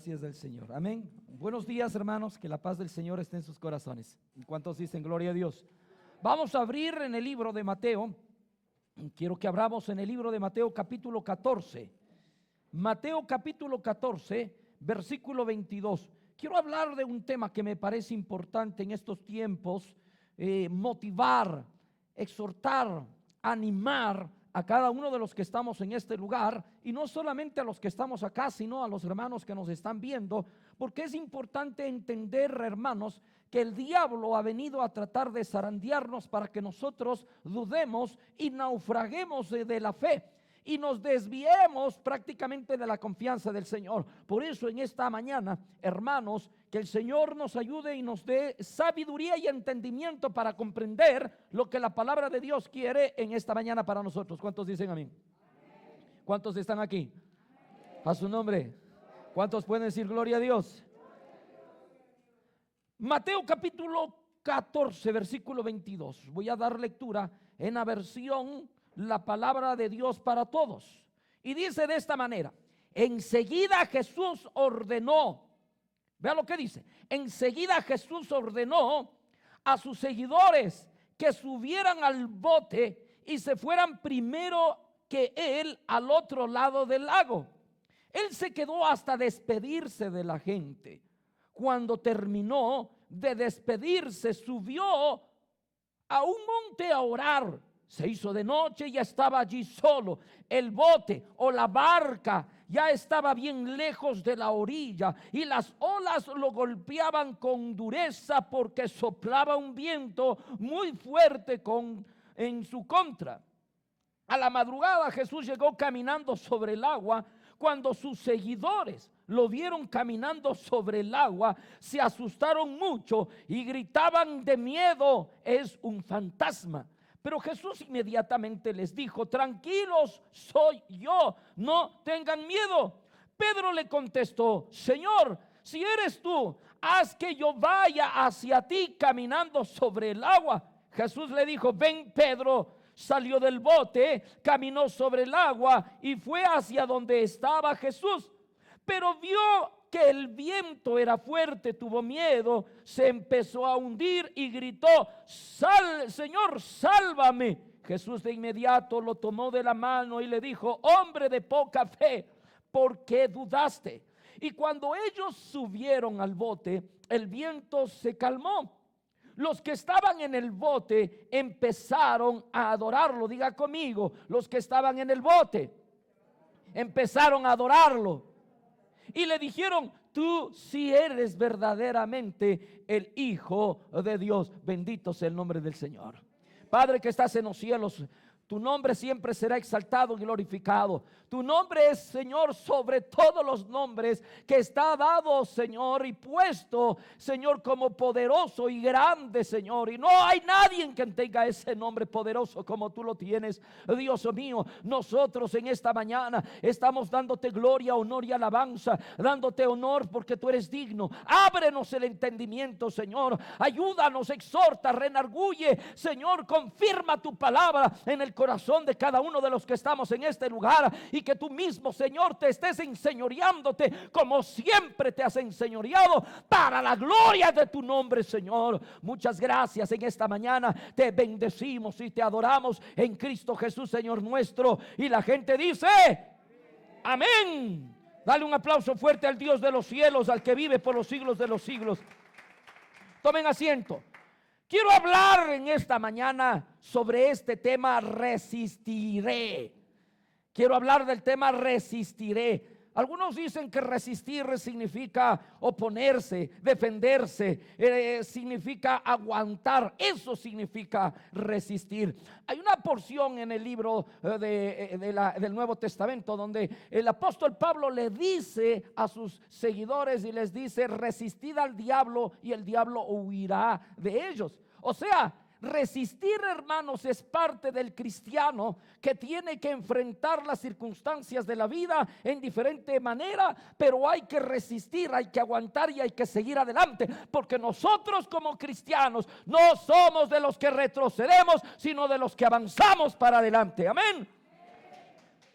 gracias del Señor. Amén. Buenos días, hermanos, que la paz del Señor esté en sus corazones. ¿Cuántos dicen gloria a Dios? Vamos a abrir en el libro de Mateo. Quiero que abramos en el libro de Mateo capítulo 14. Mateo capítulo 14, versículo 22. Quiero hablar de un tema que me parece importante en estos tiempos, motivar, exhortar, animar a cada uno de los que estamos en este lugar, y no solamente a los que estamos acá, sino a los hermanos que nos están viendo, porque es importante entender, hermanos, que el diablo ha venido a tratar de zarandearnos para que nosotros dudemos y naufraguemos de la fe y nos desviemos prácticamente de la confianza del Señor. Por eso en esta mañana, hermanos, que el Señor nos ayude y nos dé sabiduría y entendimiento para comprender lo que la palabra de Dios quiere en esta mañana para nosotros. ¿Cuántos dicen amén? ¿Cuántos están aquí? A su nombre. ¿Cuántos pueden decir gloria a Dios? Mateo capítulo 14, versículo 22. Voy a dar lectura en la versión La Palabra de Dios para Todos. Y dice de esta manera: enseguida Jesús ordenó, vea lo que dice, enseguida Jesús ordenó a sus seguidores que subieran al bote y se fueran primero que él al otro lado del lago. Él se quedó hasta despedirse de la gente. Cuando terminó de despedirse, subió a un monte a orar. Se hizo de noche y ya estaba allí solo. El bote o la barca ya estaba bien lejos de la orilla y las olas lo golpeaban con dureza porque soplaba un viento muy fuerte en su contra. A la madrugada Jesús llegó caminando sobre el agua. Cuando sus seguidores lo vieron caminando sobre el agua, se asustaron mucho y gritaban de miedo: es un fantasma. Pero Jesús inmediatamente les dijo: tranquilos, soy yo, no tengan miedo. Pedro le contestó: Señor, si eres tú, haz que yo vaya hacia ti caminando sobre el agua. Jesús le dijo: ven, Pedro. Salió del bote, caminó sobre el agua y fue hacia donde estaba Jesús. Pero vio que el viento era fuerte, tuvo miedo, se empezó a hundir y gritó: Señor, sálvame. Jesús de inmediato lo tomó de la mano y le dijo: hombre de poca fe, ¿por qué dudaste? Y cuando ellos subieron al bote, el viento se calmó. Los que estaban en el bote empezaron a adorarlo. Diga conmigo: los que estaban en el bote empezaron a adorarlo. Y le dijeron: tú sí eres verdaderamente el Hijo de Dios. Bendito sea el nombre del Señor. Padre que estás en los cielos, tu nombre siempre será exaltado y glorificado. Tu nombre es, Señor, sobre todos los nombres, que está dado, Señor, y puesto, Señor, como poderoso y grande, Señor. Y no hay nadie que tenga ese nombre poderoso como tú lo tienes, Dios mío. Nosotros en esta mañana estamos dándote gloria, honor y alabanza, dándote honor porque tú eres digno. Ábrenos el entendimiento, Señor. Ayúdanos, exhorta, renarguye, Señor, confirma tu palabra en el corazón de cada uno de los que estamos en este lugar, y que tú mismo, Señor, te estés enseñoreándote como siempre te has enseñoreado, para la gloria de tu nombre, Señor. Muchas gracias. En esta mañana te bendecimos y te adoramos en Cristo Jesús, Señor nuestro. Y la gente dice amén. Dale un aplauso fuerte al Dios de los cielos, al que vive por los siglos de los siglos. Tomen asiento. Quiero hablar en esta mañana sobre este tema: resistiré. Quiero hablar del tema resistiré. Algunos dicen que resistir significa oponerse, defenderse, significa aguantar. Eso significa resistir. Hay una porción en el libro del Nuevo Testamento donde el apóstol Pablo le dice a sus seguidores y les dice: resistid al diablo y el diablo huirá de ellos. O sea, resistir, hermanos, es parte del cristiano que tiene que enfrentar las circunstancias de la vida en diferente manera, pero hay que resistir, hay que aguantar y hay que seguir adelante, porque nosotros como cristianos no somos de los que retrocedemos, sino de los que avanzamos para adelante. Amén.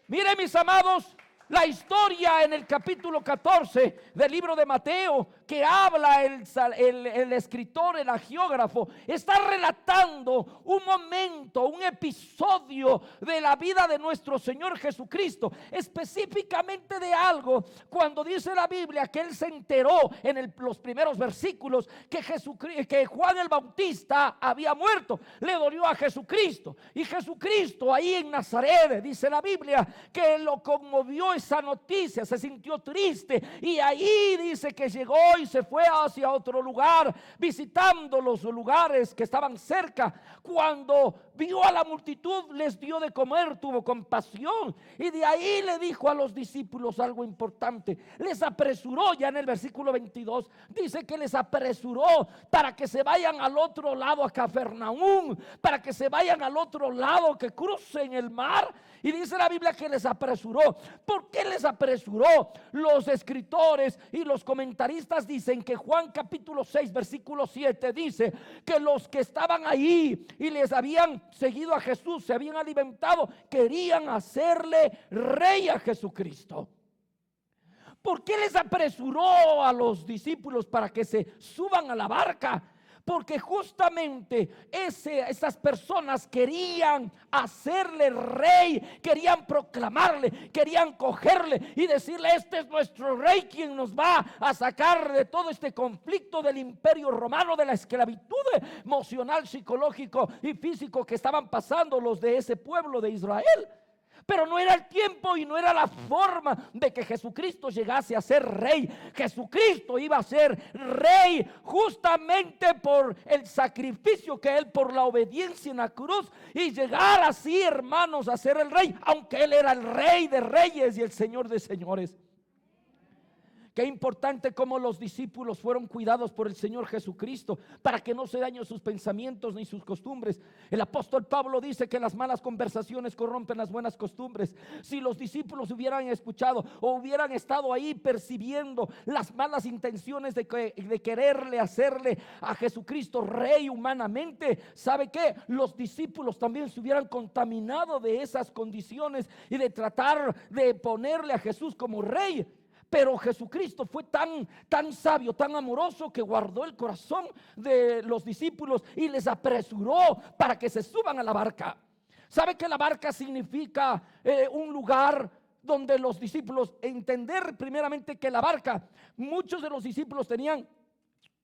Mire, mis amados, La historia en el capítulo 14 del libro de Mateo, que habla el escritor, el hagiógrafo, está relatando un momento, un episodio de la vida de nuestro Señor Jesucristo, específicamente de algo, cuando dice la Biblia que él se enteró en los primeros versículos que Juan el Bautista había muerto. Le dolió a Jesucristo, y Jesucristo ahí en Nazaret, dice la Biblia, que lo conmovió esa noticia, se sintió triste, y ahí dice que llegó y se fue hacia otro lugar, visitando los lugares que estaban cerca. Cuando vio a la multitud, les dio de comer, tuvo compasión, y de ahí le dijo a los discípulos algo importante. Les apresuró, ya en el versículo 22 dice que les apresuró para que se vayan al otro lado, a Cafarnaúm, para que se vayan al otro lado, que crucen el mar. Y dice la Biblia que les apresuró. ¿Por qué les apresuró? Los escritores y los comentaristas dicen que Juan capítulo 6 versículo 7 dice que los que estaban ahí y les habían seguido a Jesús, se habían alimentado, querían hacerle rey a Jesucristo. ¿Por qué les apresuró a los discípulos para que se suban a la barca? Porque justamente esas personas querían hacerle rey, querían proclamarle, querían cogerle y decirle: este es nuestro rey, quien nos va a sacar de todo este conflicto del imperio romano, de la esclavitud emocional, psicológico y físico que estaban pasando los de ese pueblo de Israel. Pero no era el tiempo y no era la forma de que Jesucristo llegase a ser rey. Jesucristo iba a ser rey justamente por el sacrificio que él, por la obediencia en la cruz, y llegar así, hermanos, a ser el rey, aunque él era el rey de reyes y el señor de señores. Qué importante cómo los discípulos fueron cuidados por el Señor Jesucristo para que no se dañen sus pensamientos ni sus costumbres. El apóstol Pablo dice que las malas conversaciones corrompen las buenas costumbres. Si los discípulos hubieran escuchado o hubieran estado ahí percibiendo las malas intenciones de quererle hacerle a Jesucristo rey humanamente, ¿sabe qué? Los discípulos también se hubieran contaminado de esas condiciones y de tratar de ponerle a Jesús como rey. Pero Jesucristo fue tan sabio, tan amoroso, que guardó el corazón de los discípulos y les apresuró para que se suban a la barca. ¿Sabe que la barca significa un lugar donde los discípulos, entender primeramente que la barca, muchos de los discípulos tenían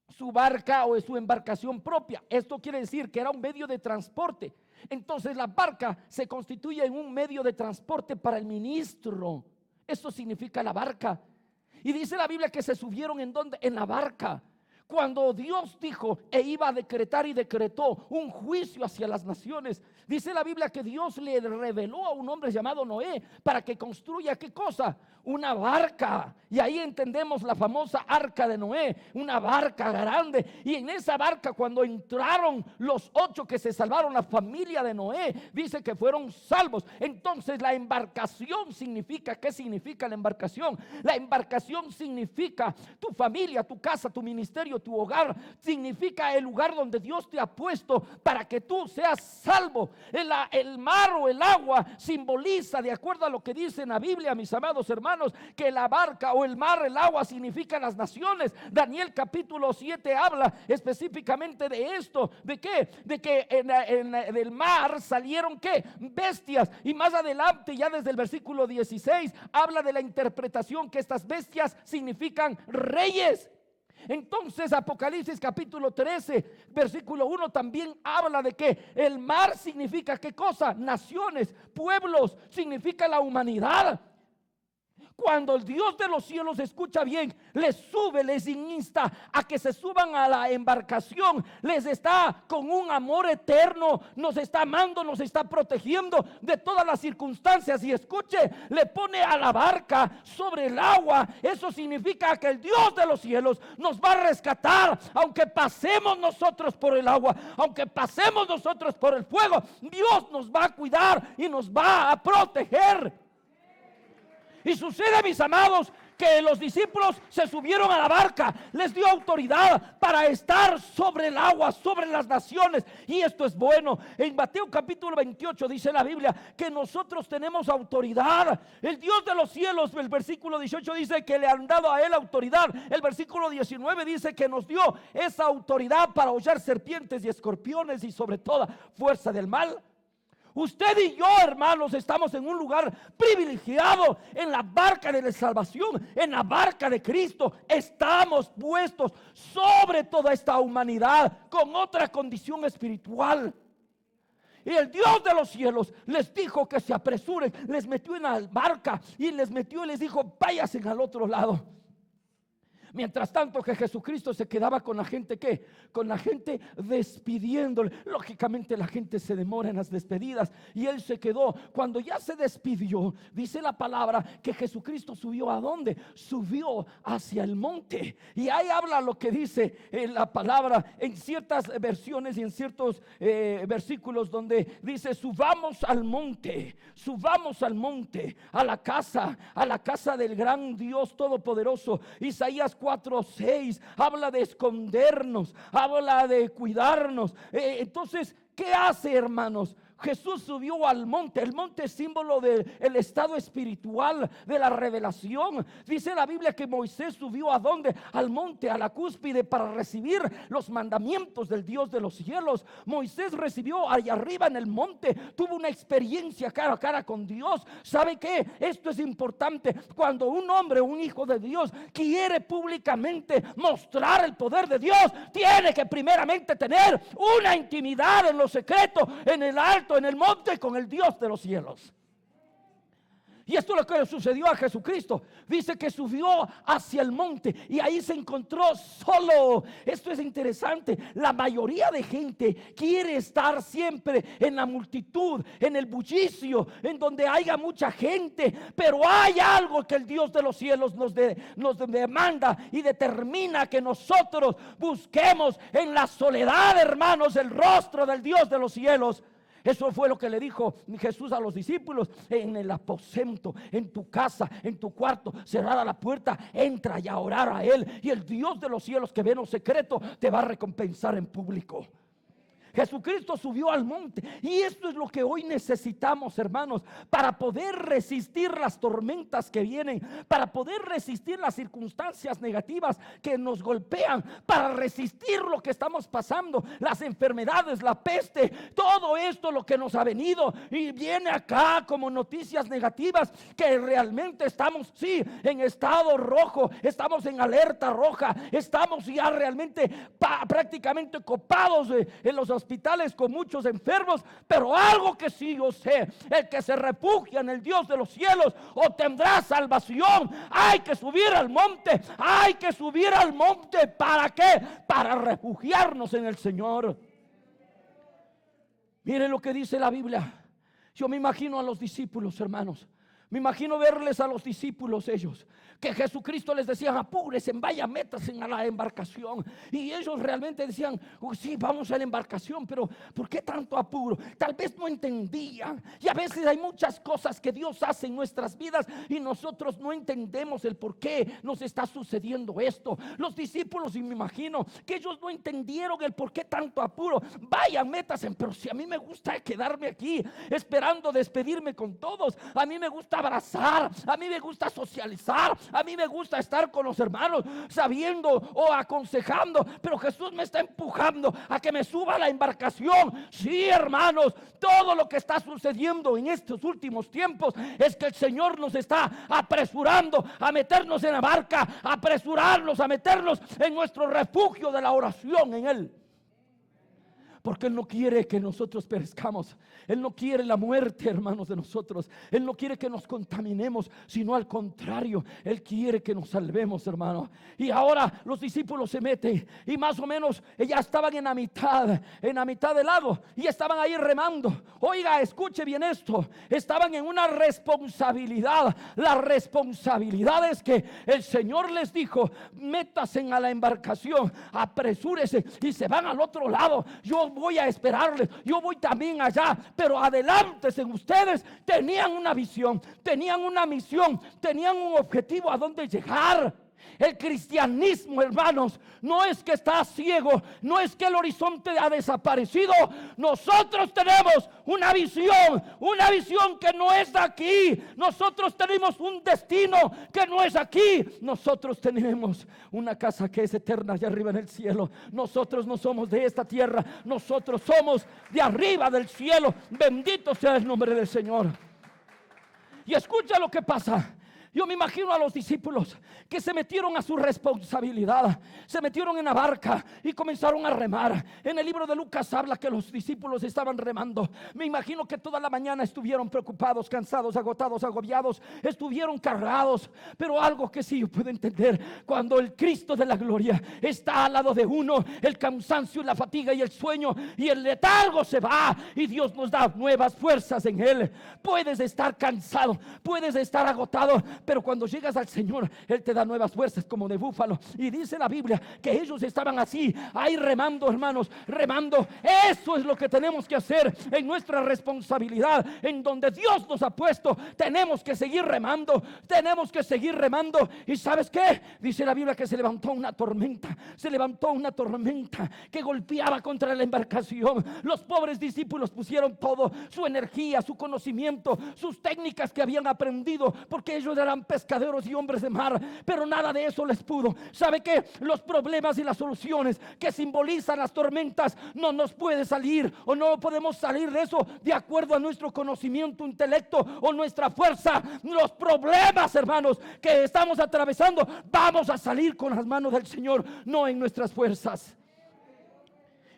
su barca o su embarcación propia? Esto quiere decir que era un medio de transporte. Entonces la barca se constituye en un medio de transporte para el ministro. Eso significa la barca. Y dice la Biblia que se subieron ¿en dónde? En la barca. Cuando Dios dijo e iba a decretar y decretó un juicio hacia las naciones, dice la Biblia que Dios le reveló a un hombre llamado Noé para que construya ¿qué cosa? Una barca. Y ahí entendemos la famosa arca de Noé, una barca grande. Y en esa barca, cuando entraron los 8 que se salvaron, la familia de Noé, dice que fueron salvos. Entonces la embarcación significa, ¿qué significa la embarcación? La embarcación significa tu familia, tu casa, tu ministerio, tu hogar. Significa el lugar donde Dios te ha puesto para que tú seas salvo. El mar o el agua simboliza, de acuerdo a lo que dice en la Biblia, mis amados hermanos, que la barca o el mar, el agua, significa las naciones. Daniel capítulo 7 habla específicamente de esto. ¿De qué? De que del mar salieron ¿qué? Bestias. Y más adelante, ya desde el versículo 16, habla de la interpretación que estas bestias significan reyes. Entonces Apocalipsis capítulo 13 versículo 1 también habla de que el mar significa ¿qué cosa? Naciones, pueblos, significa la humanidad. Cuando el Dios de los cielos escucha bien, les sube, les insta a que se suban a la embarcación. Les está con un amor eterno, nos está amando, nos está protegiendo de todas las circunstancias. Y escuche, le pone a la barca sobre el agua. Eso significa que el Dios de los cielos nos va a rescatar. Aunque pasemos nosotros por el agua, aunque pasemos nosotros por el fuego, Dios nos va a cuidar y nos va a proteger. Y sucede, mis amados, que los discípulos se subieron a la barca, les dio autoridad para estar sobre el agua, sobre las naciones. Y esto es bueno. En Mateo capítulo 28 dice la Biblia que nosotros tenemos autoridad. El Dios de los cielos, el versículo 18 dice que le han dado a él autoridad. El versículo 19 dice que nos dio esa autoridad para hollar serpientes y escorpiones y sobre toda fuerza del mal. Usted y yo, hermanos, estamos en un lugar privilegiado, en la barca de la salvación, en la barca de Cristo. Estamos puestos sobre toda esta humanidad con otra condición espiritual. Y el Dios de los cielos les dijo que se apresuren, les metió en la barca y les dijo, váyanse al otro lado. Mientras tanto que Jesucristo se quedaba con la gente, ¿qué? Con la gente despidiéndole. Lógicamente la gente se demora en las despedidas y él se quedó. Cuando ya se despidió, dice la palabra que Jesucristo subió ¿a dónde? Subió hacia el monte. Y ahí habla lo que dice la palabra en ciertas versiones y en ciertos versículos donde dice subamos al monte, a la casa del gran Dios todopoderoso. Isaías 4:6 habla de escondernos, habla de cuidarnos. Entonces, ¿qué hace, hermanos? Jesús subió al monte. El monte es símbolo del estado espiritual, de la revelación. Dice la Biblia que Moisés subió ¿a dónde? Al monte, a la cúspide, para recibir los mandamientos del Dios de los cielos. Moisés recibió allá arriba en el monte, tuvo una experiencia cara a cara con Dios. ¿Sabe qué? Esto es importante. Cuando un hombre, un hijo de Dios, quiere públicamente mostrar el poder de Dios, tiene que primeramente tener una intimidad en lo secreto, en el alto, en el monte, con el Dios de los cielos. Y esto es lo que le sucedió a Jesucristo. Dice que subió hacia el monte y ahí se encontró solo. Esto es interesante. La mayoría de gente quiere estar siempre en la multitud, en el bullicio, en donde haya mucha gente. Pero hay algo que el Dios de los cielos nos demanda y determina que nosotros busquemos en la soledad, hermanos, el rostro del Dios de los cielos. Eso fue lo que le dijo Jesús a los discípulos: en el aposento, en tu casa, en tu cuarto, cerrada la puerta, entra y a orar a Él. Y el Dios de los cielos, que ve en lo secreto, te va a recompensar en público. Jesucristo subió al monte, y esto es lo que hoy necesitamos, hermanos, para poder resistir las tormentas que vienen, para poder resistir las circunstancias negativas que nos golpean, para resistir lo que estamos pasando, las enfermedades, la peste, todo esto lo que nos ha venido y viene acá como noticias negativas, que realmente estamos, sí, en estado rojo, estamos en alerta roja, estamos ya realmente prácticamente copados en los hospitales con muchos enfermos. Pero algo que sí yo sé: el que se refugia en el Dios de los cielos obtendrá salvación. Hay que subir al monte, hay que subir al monte. ¿Para qué? Para refugiarnos en el Señor. Miren lo que dice la Biblia. Yo me imagino a los discípulos, hermanos. Me imagino verles a los discípulos, ellos, que Jesucristo les decía: apúrense, vayan, métanse a la embarcación. Y ellos realmente decían: sí, vamos a la embarcación, pero ¿por qué tanto apuro? Tal vez no entendían. Y a veces hay muchas cosas que Dios hace en nuestras vidas y nosotros no entendemos el por qué nos está sucediendo esto. Los discípulos, y me imagino que ellos no entendieron el por qué tanto apuro. Vayan, métanse, pero si a mí me gusta quedarme aquí esperando despedirme con todos. A mí me gusta abrazar, a mí me gusta socializar, a mí me gusta estar con los hermanos, sabiendo o aconsejando. Pero Jesús me está empujando a que me suba a la embarcación. Sí, hermanos, todo lo que está sucediendo en estos últimos tiempos es que el Señor nos está apresurando a meternos en la barca, a apresurarnos a meternos en nuestro refugio de la oración en Él. Porque Él no quiere que nosotros perezcamos. Él no quiere la muerte, hermanos, de nosotros. Él no quiere que nos contaminemos, sino al contrario, Él quiere que nos salvemos, hermanos. Y ahora los discípulos se meten y más o menos ya estaban en la mitad del lago y estaban ahí remando. Oiga, escuche bien esto: estaban en una responsabilidad. La responsabilidad es que el Señor les dijo: métanse a la embarcación, apresúrese, y se van al otro lado. Yo yo voy a esperarles, yo voy también allá, pero adelántense ustedes. Tenían una visión, tenían una misión, tenían un objetivo a dónde llegar. El cristianismo, hermanos, no es que está ciego, no es que el horizonte ha desaparecido. Nosotros tenemos una visión que no es aquí. Nosotros tenemos un destino que no es aquí. Nosotros tenemos una casa que es eterna allá arriba en el cielo. Nosotros no somos de esta tierra, nosotros somos de arriba del cielo. Bendito sea el nombre del Señor. Y escucha lo que pasa. Yo me imagino a los discípulos que se metieron a su responsabilidad, se metieron en la barca y comenzaron a remar. En el libro de Lucas habla que los discípulos estaban remando. Me imagino que toda la mañana estuvieron preocupados, cansados, agotados, agobiados, estuvieron cargados. Pero algo que sí yo puedo entender: cuando el Cristo de la gloria está al lado de uno, el cansancio y la fatiga y el sueño y el letargo se va, y Dios nos da nuevas fuerzas en Él. Puedes estar cansado, puedes estar agotado, pero cuando llegas al Señor, Él te da nuevas fuerzas como de búfalo. Y dice la Biblia que ellos estaban así, ahí remando, hermanos, remando. Eso es lo que tenemos que hacer en nuestra responsabilidad, en donde Dios nos ha puesto. Tenemos que seguir remando, tenemos que seguir remando. ¿Y sabes qué? Dice la Biblia que se levantó una tormenta, que golpeaba contra la embarcación. Los pobres discípulos pusieron todo, su energía, su conocimiento, sus técnicas que habían aprendido, porque ellos eran pescaderos y hombres de mar, pero nada de eso les pudo. ¿Sabe qué? Los problemas y las soluciones que simbolizan las tormentas no nos puede salir, o no podemos salir de eso de acuerdo a nuestro conocimiento, intelecto o nuestra fuerza. Los problemas, hermanos, que estamos atravesando, vamos a salir con las manos del Señor, no en nuestras fuerzas.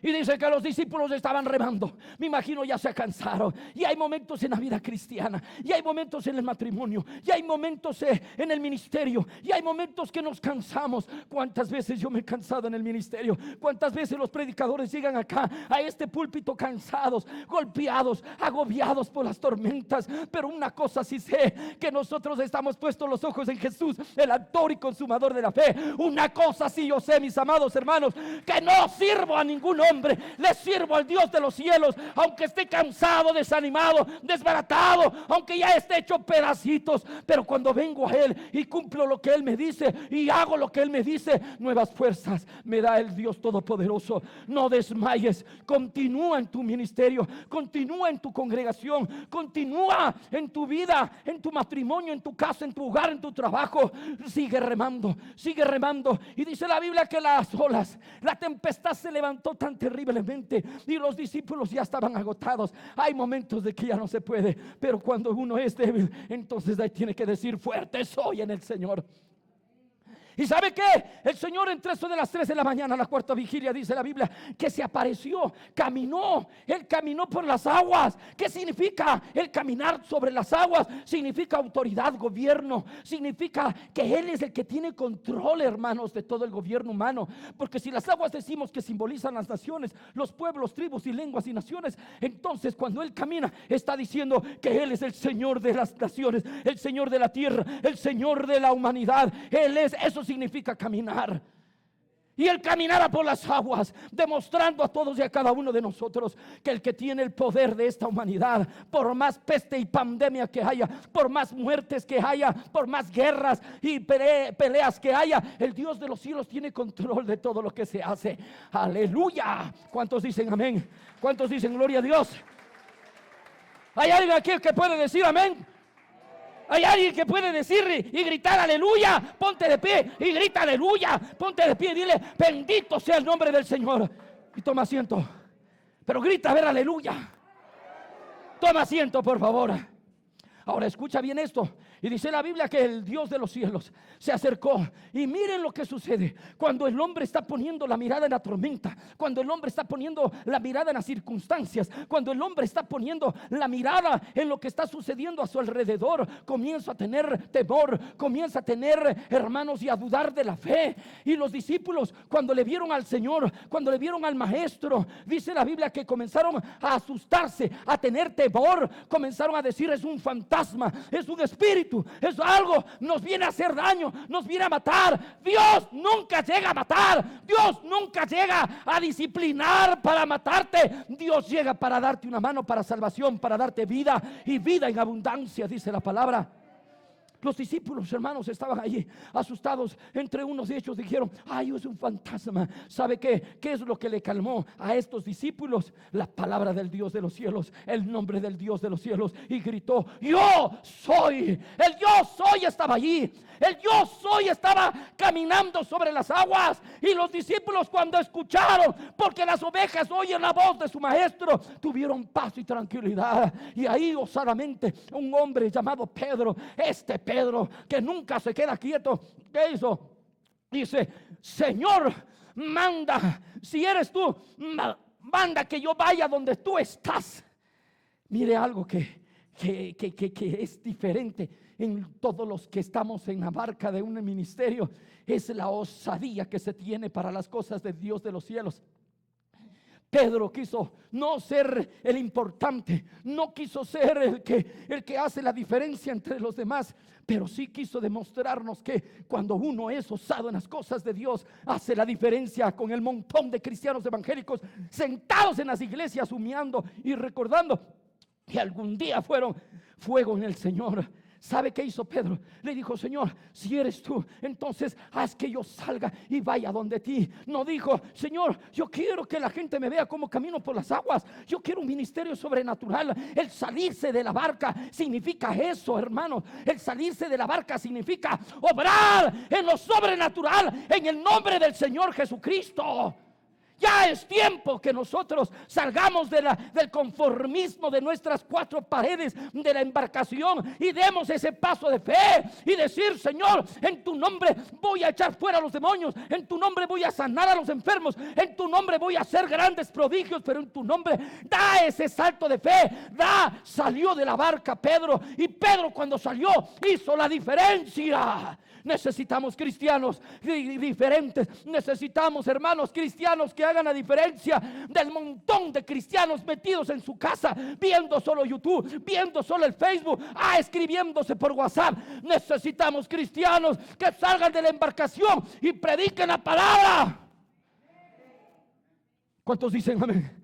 Y dice que los discípulos estaban remando. Me imagino ya se cansaron. Y hay momentos en la vida cristiana, y hay momentos en el matrimonio, y hay momentos en el ministerio, y hay momentos que nos cansamos. ¿Cuántas veces yo me he cansado en el ministerio? ¿Cuántas veces los predicadores llegan acá a este púlpito cansados, golpeados, agobiados por las tormentas? Pero una cosa sí sé, que nosotros estamos puestos los ojos en Jesús, el autor y consumador de la fe. Una cosa sí yo sé, mis amados hermanos, que no sirvo a ningún hombre, le sirvo al Dios de los cielos, aunque esté cansado, desanimado, desbaratado, aunque ya esté hecho pedacitos. Pero cuando vengo a Él y cumplo lo que Él me dice y hago lo que Él me dice, nuevas fuerzas me da el Dios Todopoderoso. No desmayes, continúa en tu ministerio, continúa en tu congregación, continúa en tu vida, en tu matrimonio, en tu casa, en tu hogar, en tu trabajo. Sigue remando, sigue remando. Y dice la Biblia que las olas, la tempestad se levantó tan terriblemente y los discípulos ya estaban agotados. Hay momentos de que ya no se puede, pero cuando uno es débil, entonces ahí tiene que decir: fuerte soy en el Señor. ¿Y sabe qué? El Señor entre eso de las 3 de la mañana, la cuarta vigilia, dice la Biblia, que se apareció, caminó. Él caminó por las aguas. ¿Qué significa el caminar sobre las aguas? Significa autoridad, gobierno. Significa que Él es el que tiene control, hermanos, de todo el gobierno humano. Porque si las aguas decimos que simbolizan las naciones, los pueblos, tribus y lenguas y naciones, entonces cuando Él camina está diciendo que Él es el Señor de las naciones, el Señor de la tierra, el Señor de la humanidad. Él es, eso significa caminar. Y Él caminara por las aguas, demostrando a todos y a cada uno de nosotros que el que tiene el poder de esta humanidad, por más peste y pandemia que haya, por más muertes que haya, por más guerras y peleas que haya, el Dios de los cielos tiene control de todo lo que se hace. Aleluya. ¿Cuántos dicen amén? ¿Cuántos dicen gloria a Dios? ¿Hay alguien aquí que puede decir amén? Hay alguien que puede decir y gritar aleluya. Ponte de pie y grita aleluya. Ponte de pie y dile: bendito sea el nombre del Señor. Y toma asiento. Pero grita a ver aleluya. Toma asiento, por favor. Ahora escucha bien esto. Y dice la Biblia que el Dios de los cielos se acercó. Y miren lo que sucede cuando el hombre está poniendo la mirada en la tormenta, cuando el hombre está poniendo la mirada en las circunstancias, cuando el hombre está poniendo la mirada en lo que está sucediendo a su alrededor, comienza a tener temor, comienza a tener, hermanos, y a dudar de la fe. Y los discípulos, cuando le vieron al Señor, cuando le vieron al Maestro, dice la Biblia que comenzaron a asustarse, a tener temor, comenzaron a decir: es un fantasma, es un espíritu espíritu, es algo, nos viene a hacer daño, nos viene a matar. Dios nunca llega a matar, Dios nunca llega a disciplinar para matarte. Dios llega para darte una mano para salvación, para darte vida y vida en abundancia, dice la palabra. Los discípulos, hermanos, estaban allí asustados. Entre unos de ellos dijeron: ay, es un fantasma. ¿Sabe qué? ¿Qué es lo que le calmó a estos discípulos? La palabra del Dios de los cielos, el nombre del Dios de los cielos. Y gritó: yo soy. El yo soy estaba allí. El yo soy estaba caminando sobre las aguas. Y los discípulos, cuando escucharon, porque las ovejas oyen la voz de su maestro, tuvieron paz y tranquilidad. Y ahí osadamente un hombre llamado Pedro, Pedro, que nunca se queda quieto, ¿qué hizo? Dice: Señor, manda, si eres tú, manda que yo vaya donde tú estás. Mire algo que es diferente en todos los que estamos en la barca de un ministerio, es la osadía que se tiene para las cosas de Dios de los cielos. Pedro quiso no ser el importante, no quiso ser el que hace la diferencia entre los demás, pero sí quiso demostrarnos que cuando uno es osado en las cosas de Dios, hace la diferencia con el montón de cristianos evangélicos sentados en las iglesias humeando y recordando que algún día fueron fuego en el Señor. ¿Sabe qué hizo Pedro? Le dijo: Señor, si eres tú, entonces haz que yo salga y vaya donde ti. No dijo: Señor, yo quiero que la gente me vea como camino por las aguas. Yo quiero un ministerio sobrenatural. El salirse de la barca significa eso, hermanos. El salirse de la barca significa obrar en lo sobrenatural en el nombre del Señor Jesucristo. Ya es tiempo que nosotros salgamos del conformismo de nuestras cuatro paredes de la embarcación y demos ese paso de fe y decir: Señor, en tu nombre voy a echar fuera a los demonios, en tu nombre voy a sanar a los enfermos, en tu nombre voy a hacer grandes prodigios, pero en tu nombre. Da ese salto de fe. Salió de la barca Pedro, y Pedro, cuando salió, hizo la diferencia. Necesitamos cristianos diferentes. Necesitamos hermanos cristianos que hagan la diferencia del montón de cristianos metidos en su casa, viendo solo YouTube, viendo solo el Facebook, escribiéndose por WhatsApp. Necesitamos cristianos que salgan de la embarcación y prediquen la palabra. ¿Cuántos dicen amén?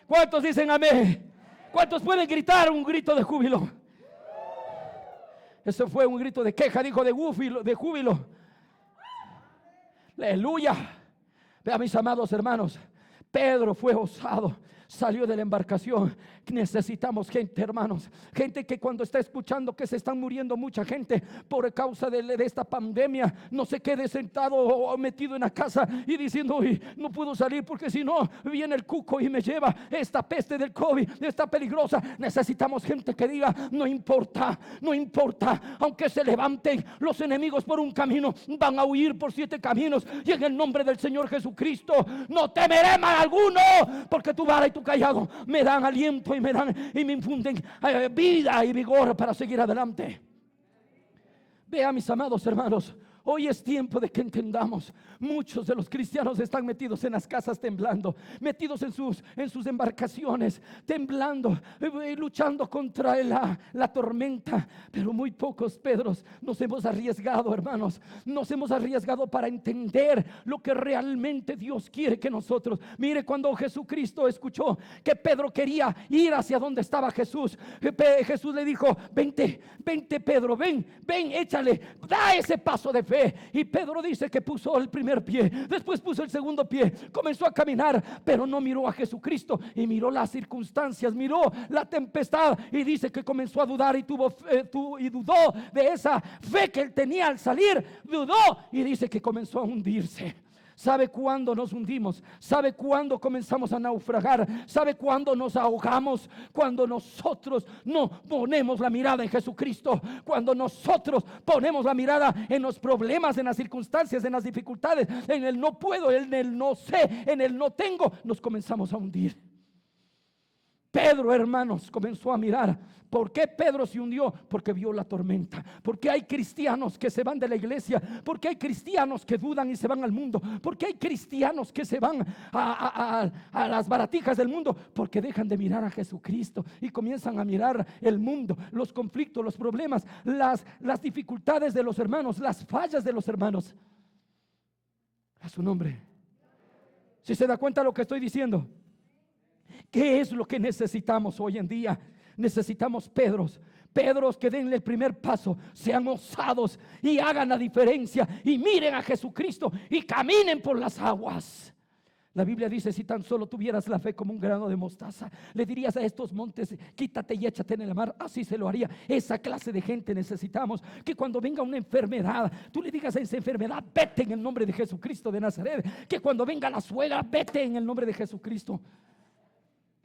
¿Cuántos dicen amén? ¿Cuántos pueden gritar un grito de júbilo? Ese fue un grito de queja, dijo, de júbilo. Aleluya. Vea, mis amados hermanos, Pedro fue osado, salió de la embarcación. Necesitamos gente, hermanos, gente que cuando está escuchando que se están muriendo mucha gente por causa de esta pandemia, no se quede sentado o metido en la casa y diciendo: uy, no puedo salir porque si no viene el cuco y me lleva. Esta peste del COVID está peligrosa. Necesitamos gente que diga: no importa, no importa, aunque se levanten los enemigos por un camino, van a huir por 7 caminos, y en el nombre del Señor Jesucristo no temeré mal alguno, porque tu vara y tu callado me dan aliento y me infunden vida y vigor para seguir adelante. Vea, mis amados hermanos, hoy es tiempo de que entendamos: muchos de los cristianos están metidos en las casas temblando, metidos en sus embarcaciones temblando, luchando contra la tormenta. Pero muy pocos Pedros nos hemos arriesgado, hermanos. Nos hemos arriesgado para entender lo que realmente Dios quiere que nosotros. Mire, cuando Jesucristo escuchó que Pedro quería ir hacia donde estaba Jesús, Jesús le dijo: vente Pedro, ven, échale, da ese paso de fe. Y Pedro dice que puso el primer pie, después puso el segundo pie, comenzó a caminar, pero no miró a Jesucristo, y miró las circunstancias, miró la tempestad, y dice que comenzó a dudar y dudó de esa fe que él tenía al salir, dudó, y dice que comenzó a hundirse. ¿Sabe cuándo nos hundimos? ¿Sabe cuándo comenzamos a naufragar? ¿Sabe cuándo nos ahogamos? Cuando nosotros no ponemos la mirada en Jesucristo, cuando nosotros ponemos la mirada en los problemas, en las circunstancias, en las dificultades, en el no puedo, en el no sé, en el no tengo, nos comenzamos a hundir. Pedro, hermanos, comenzó a mirar. ¿Por qué Pedro se hundió? Porque vio la tormenta. Porque hay cristianos que se van de la iglesia. Porque hay cristianos que dudan y se van al mundo. Porque hay cristianos que se van a las baratijas del mundo. Porque dejan de mirar a Jesucristo y comienzan a mirar el mundo, los conflictos, los problemas, las dificultades de los hermanos, las fallas de los hermanos. A su nombre. Si se da cuenta de lo que estoy diciendo. ¿Qué es lo que necesitamos hoy en día? Necesitamos Pedros que den el primer paso, sean osados y hagan la diferencia y miren a Jesucristo y caminen por las aguas. La Biblia dice: si tan solo tuvieras la fe como un grano de mostaza, le dirías a estos montes: quítate y échate en el mar. Así se lo haría. Esa clase de gente necesitamos, que cuando venga una enfermedad, tú le digas a esa enfermedad: vete en el nombre de Jesucristo de Nazaret. Que cuando venga la suegra, vete en el nombre de Jesucristo.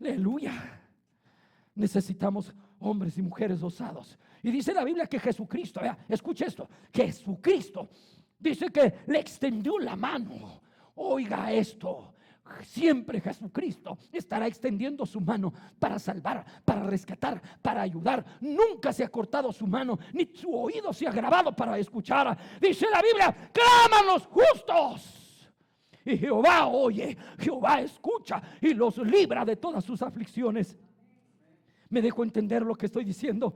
Aleluya. Necesitamos hombres y mujeres osados. Y dice la Biblia que Jesucristo, escuche esto, que Jesucristo dice que le extendió la mano. Oiga esto, siempre Jesucristo estará extendiendo su mano para salvar, para rescatar, para ayudar. Nunca se ha cortado su mano, ni su oído se ha grabado para escuchar. Dice la Biblia: claman los justos y Jehová oye, Jehová escucha y los libra de todas sus aflicciones. ¿Me dejo entender lo que estoy diciendo?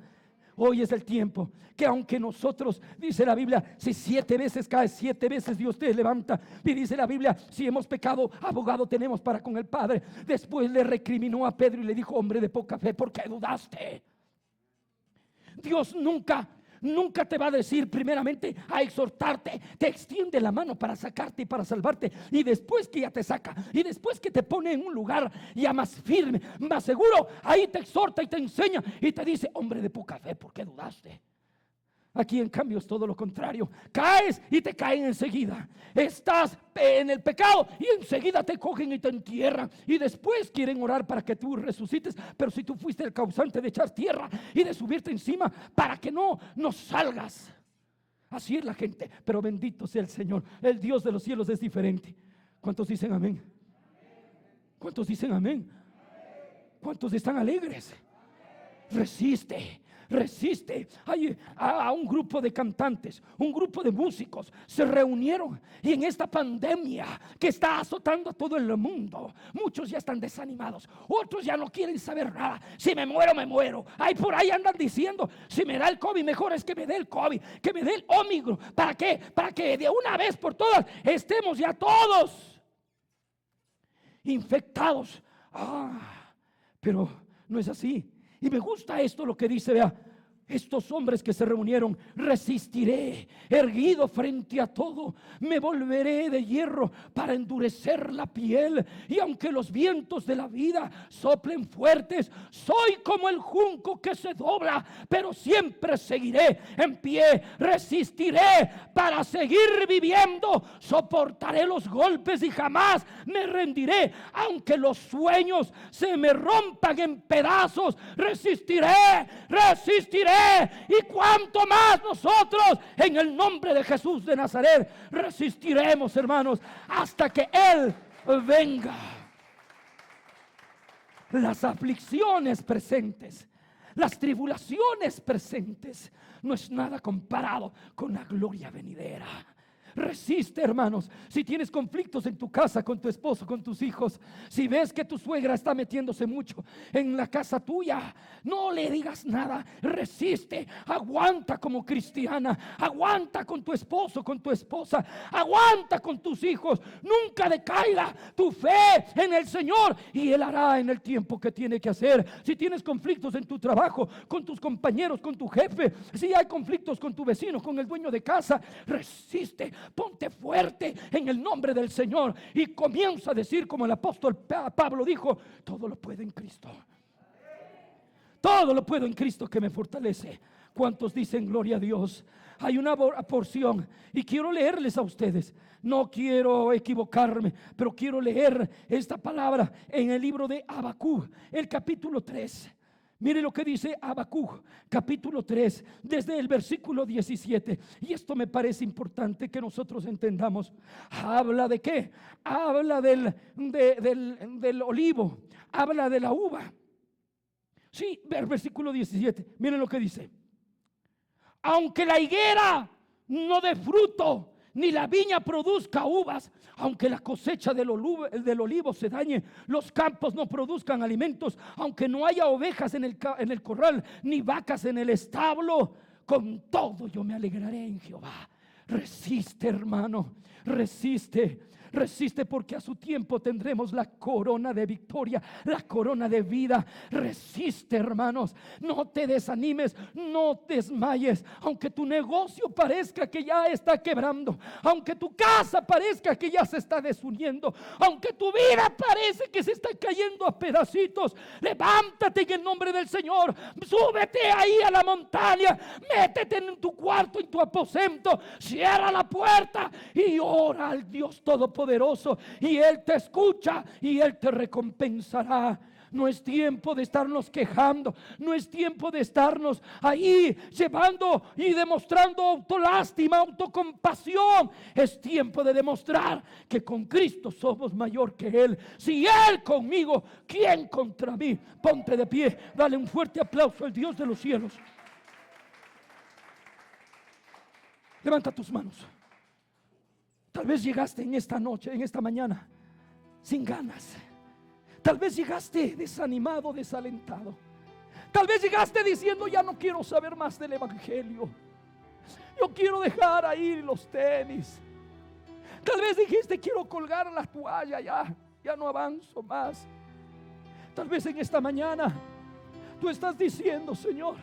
Hoy es el tiempo que, aunque nosotros, dice la Biblia, si 7 veces caes, 7 veces Dios te levanta. Y dice la Biblia: si hemos pecado, abogado tenemos para con el Padre. Después le recriminó a Pedro y le dijo: hombre de poca fe, ¿por qué dudaste? Dios nunca te va a decir primeramente a exhortarte. Te extiende la mano para sacarte y para salvarte. Y después que ya te saca, y después que te pone en un lugar ya más firme, más seguro, ahí te exhorta y te enseña y te dice: hombre de poca fe, ¿por qué dudaste? Aquí en cambio es todo lo contrario. Caes y te caen enseguida. Estás en el pecado y enseguida te cogen y te entierran. Y después quieren orar para que tú resucites. Pero si tú fuiste el causante de echar tierra y de subirte encima para que no salgas. Así es la gente. Pero bendito sea el Señor. El Dios de los cielos es diferente. ¿Cuántos dicen amén? ¿Cuántos dicen amén? ¿Cuántos están alegres? Resiste. Hay a un grupo de cantantes, un grupo de músicos se reunieron, y en esta pandemia que está azotando a todo el mundo, muchos ya están desanimados, otros ya no quieren saber nada. Si me muero, me muero. Ahí por ahí andan diciendo: si me da el COVID, mejor es que me dé el COVID, que me dé el Omicron. ¿Para qué? Para que de una vez por todas estemos ya todos infectados. Pero no es así. Y me gusta esto, lo que dice, vea: estos hombres que se reunieron: resistiré, erguido frente a todo, me volveré de hierro para endurecer la piel. Y aunque los vientos de la vida soplen fuertes, soy como el junco que se dobla, pero siempre seguiré en pie. Resistiré para seguir viviendo, soportaré los golpes y jamás me rendiré. Aunque los sueños se me rompan en pedazos, resistiré. Y cuanto más nosotros, en el nombre de Jesús de Nazaret, resistiremos, hermanos, hasta que Él venga. Las aflicciones presentes, las tribulaciones presentes, no es nada comparado con la gloria venidera. Resiste, hermanos. Si tienes conflictos en tu casa, con tu esposo, con tus hijos, si ves que tu suegra está metiéndose mucho en la casa tuya, no le digas nada. Resiste, aguanta como cristiana, aguanta con tu esposo, con tu esposa, aguanta con tus hijos. Nunca decaiga tu fe en el Señor, y Él hará en el tiempo que tiene que hacer. Si tienes conflictos en tu trabajo, con tus compañeros, con tu jefe, si hay conflictos con tu vecino, con el dueño de casa, resiste. Ponte fuerte en el nombre del Señor y comienza a decir, como el apóstol Pablo dijo: todo lo puedo en Cristo. Todo lo puedo en Cristo que me fortalece. ¿Cuántos dicen gloria a Dios? Hay una porción y quiero leerles a ustedes. No quiero equivocarme, pero quiero leer esta palabra en el libro de Habacuc, el capítulo 3. Mire lo que dice Habacuc, capítulo 3, desde el versículo 17. Y esto me parece importante que nosotros entendamos. ¿Habla de qué? Habla del olivo, habla de la uva. Sí, versículo 17. Miren lo que dice. Aunque la higuera no dé fruto, ni la viña produzca uvas, aunque la cosecha del olivo se dañe, los campos no produzcan alimentos, aunque no haya ovejas en el corral, ni vacas en el establo, con todo yo me alegraré en Jehová. Resiste, hermano, resiste. Resiste, porque a su tiempo tendremos la corona de victoria, la corona de vida. Resiste, hermanos, no te desanimes, no desmayes. Aunque tu negocio parezca que ya está quebrando, aunque tu casa parezca que ya se está desuniendo, aunque tu vida parece que se está cayendo a pedacitos, levántate en el nombre del Señor. Súbete ahí a la montaña, métete en tu cuarto, en tu aposento, cierra la puerta y ora al Dios Todopoderoso, y Él te escucha y Él te recompensará. No es tiempo de estarnos quejando, no es tiempo de estarnos ahí llevando y demostrando autolástima, autocompasión. Es tiempo de demostrar que con Cristo somos mayor que Él. Si Él conmigo, ¿quién contra mí? Ponte de pie, dale un fuerte aplauso al Dios de los cielos. Levanta tus manos. Tal vez llegaste en esta noche, en esta mañana, sin ganas. Tal vez llegaste desanimado, desalentado. Tal vez llegaste diciendo: ya no quiero saber más del evangelio. Yo quiero dejar ahí los tenis. Tal vez dijiste: quiero colgar la toalla, ya no avanzo más. Tal vez en esta mañana tú estás diciendo: Señor,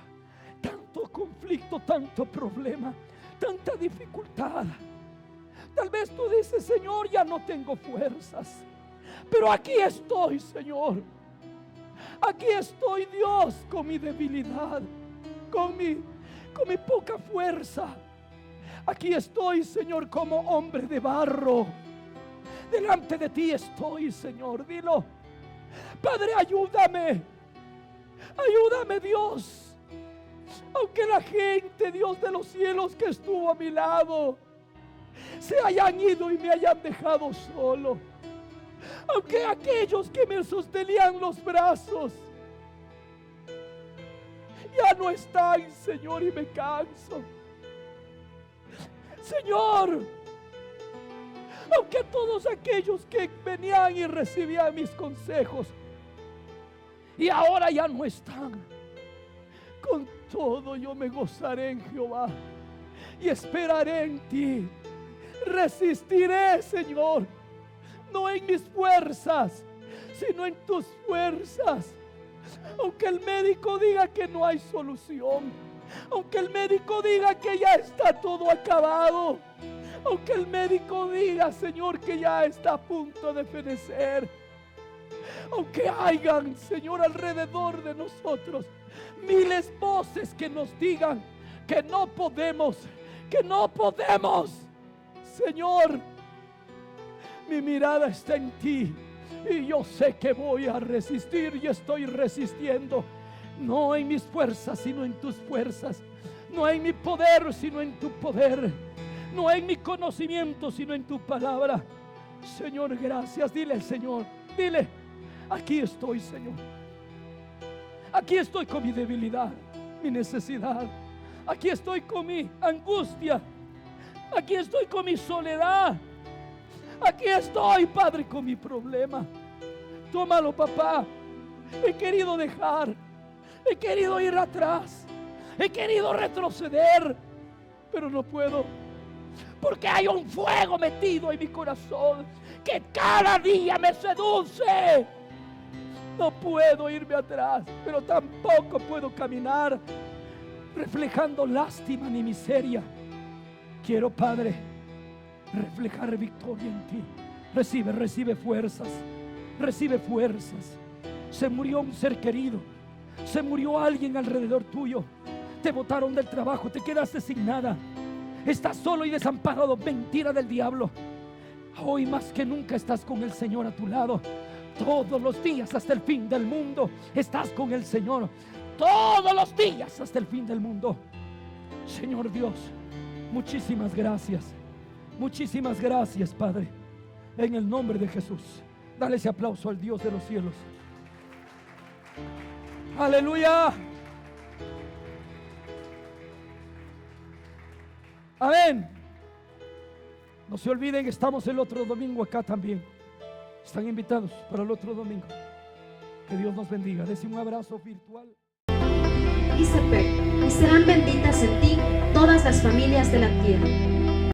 tanto conflicto, tanto problema, tanta dificultad. Tal vez tú dices: Señor, ya no tengo fuerzas. Pero aquí estoy, Señor. Aquí estoy, Dios, con mi debilidad, con mi poca fuerza. Aquí estoy, Señor, como hombre de barro. Delante de ti estoy, Señor. Dilo: Padre, ayúdame. Ayúdame, Dios. Aunque la gente, Dios de los cielos, que estuvo a mi lado, se hayan ido y me hayan dejado solo. Aunque aquellos que me sostenían los brazos ya no están, Señor, y me canso. Señor, aunque todos aquellos que venían y recibían mis consejos y ahora ya no están, con todo yo me gozaré en Jehová y esperaré en ti. Resistiré, Señor, no en mis fuerzas, sino en tus fuerzas. Aunque el médico diga que no hay solución, aunque el médico diga que ya está todo acabado, aunque el médico diga, Señor, que ya está a punto de fenecer, aunque hayan, Señor, alrededor de nosotros miles voces que nos digan que no podemos, Señor, mi mirada está en ti y yo sé que voy a resistir y estoy resistiendo. No en mis fuerzas, sino en tus fuerzas. No en mi poder, sino en tu poder. No en mi conocimiento, sino en tu palabra. Señor, gracias. Dile al Señor, dile: aquí estoy, Señor. Aquí estoy con mi debilidad, mi necesidad. Aquí estoy con mi angustia. Aquí estoy con mi soledad. Aquí estoy, Padre, con mi problema. Tómalo, papá. He querido dejar, he querido ir atrás, he querido retroceder, pero no puedo, porque hay un fuego metido en mi corazón que cada día me seduce. No puedo irme atrás, pero tampoco puedo caminar reflejando lástima ni miseria. Quiero, Padre, reflejar victoria en ti. Recibe fuerzas. Recibe fuerzas. Se murió un ser querido, se murió alguien alrededor tuyo, te botaron del trabajo, te quedaste sin nada, estás solo y desamparado. Mentira del diablo. Hoy más que nunca estás con el Señor a tu lado. Todos los días hasta el fin del mundo estás con el Señor. Todos los días hasta el fin del mundo. Señor Dios, muchísimas gracias. Muchísimas gracias, Padre. En el nombre de Jesús. Dale ese aplauso al Dios de los cielos. Aleluya. Amén. No se olviden que estamos el otro domingo acá también. Están invitados para el otro domingo. Que Dios nos bendiga. Dese un abrazo virtual. Y serán benditas en ti todas las familias de la tierra.